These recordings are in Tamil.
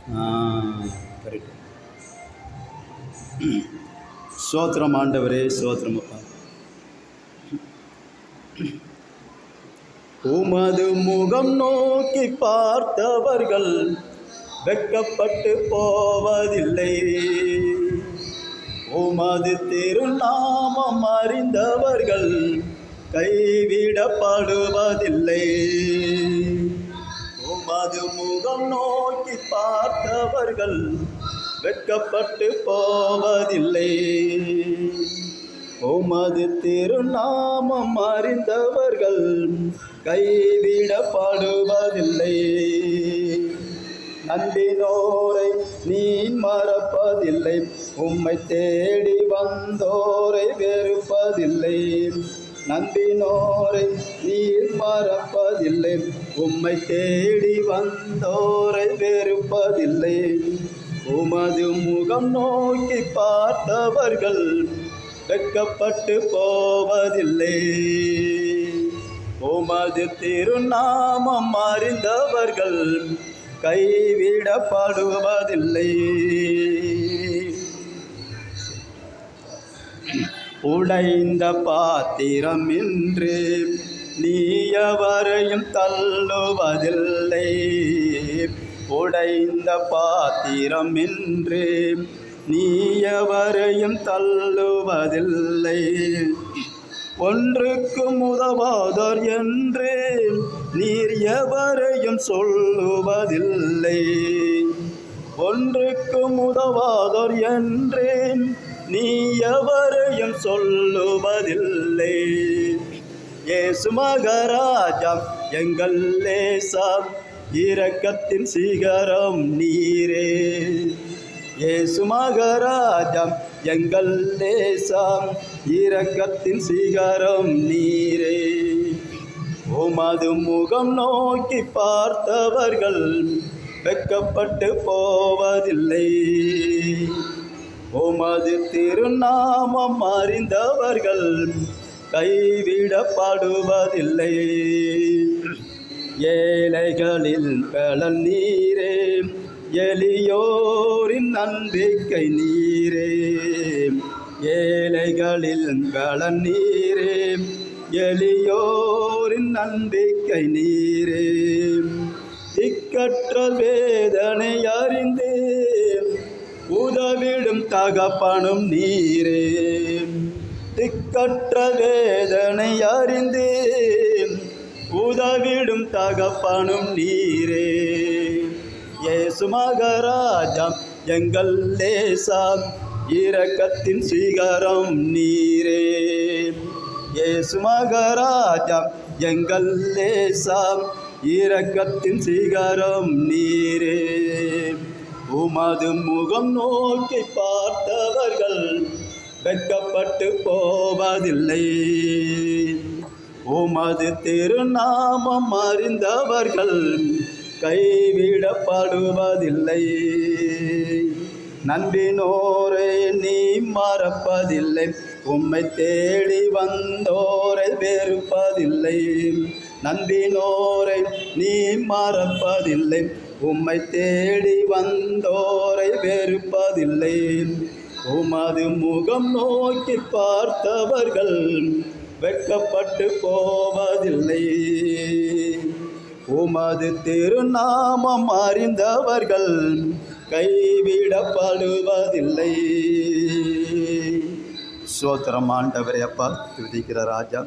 கரெக்ட். சோத்திரம் ஆண்டவரே, சோத்திரம் அப்பா. உமது முகம் நோக்கி பார்த்தவர்கள் வெட்கப்பட்டு போவதில்லை. உமது திருநாமம் அறிந்தவர்கள் கைவிடப்படுவதில்லை. உமது முகம் நோக்கி பார்த்தவர்கள் வெட்கப்பட்டு போவதில்லை. உமது திருநாமம் அறிந்தவர்கள் கைவிடப்படுவதில்லை. நம்பினோரை நீ மறப்பதில்லை. உம்மை தேடி வந்தோரை வெறுப்பதில்லை. நம்பினோரை நீர் மறப்பதில்லை. உம்மை தேடி வந்தோரை வெறுப்பதில்லை. உமது முகம் நோக்கி பார்த்தவர்கள் வெட்கப்பட்டு போவதில்லை. உமது திருநாமம் அறிந்தவர்கள் கைவிடப்படுவதில்லை. உடைந்த பாத்திரம் என்று நீ எவரையும் தள்ளுவதில்லை. உடைந்த பாத்திரம் என்று நீ எவரையும் தள்ளுவதில்லை. ஒன்றுக்கும் உதவாதோர் என்று நீர் எவரையும் சொல்லுவதில்லை. ஒன்றுக்கும் உதவாதோர் என்று நீ எவரையும் சொல்லுவதில்லை. இயேசு மகாராஜா எங்கள் லேசாம், இரக்கத்தின் சிகரம் நீரே. இயேசு மகாராஜா எங்கள் லேசாம், இரக்கத்தின் சிகரம் நீரே. உமது முகம் நோக்கி பார்த்தவர்கள் வெட்கப்பட்டு போவதில்லை. உமது திருநாமம் அறிந்தவர்கள் கைவிடப்படுவதில்லை. ஏழைகளின் பலன் நீரே, எளியோரின் நம்பிக்கை நீரே. ஏழைகளில் பலன் நீரே, எளியோரின் நம்பிக்கை நீரே. திக்கற்ற வேதனை அறிந்து உதவிடும் தகப்பனும் நீரே. திக்கற்ற வேதனை அறிந்து உதவிடும் தகப்பனும் நீரே. இயேசு மகாராஜா எங்கள் லேசாம், இரக்கத்தின் சிகரம் நீரே. இயேசு மகாராஜா எங்கள் லேசாம், இரக்கத்தின் சிகரம் நீரே. உமது முகம் நோக்கி பார்த்தவர்கள் வெட்கப்பட்டு போவதில்லை. உமது திருநாமம் அறிந்தவர்கள் கைவிடப்படுவதில்லை. நம்பினோரை நீ மறப்பதில்லை. உம்மை தேடி வந்தோரை வெறுப்பதில்லை. நம்பினோரை நீ மறப்பதில்லை. உம்மை தேடி வந்தோரை வெறுப்பதில்லை. உமது முகம் நோக்கி பார்த்தவர்கள் வெட்கப்பட்டு போவதில்லை. உமது திருநாமம் அறிந்தவர்கள் கைவிடப்படுவதில்லை. சோத்திரம் ஆண்டவரே அப்பா, துதிக்கிற ராஜா.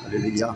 அல்லேலூயா.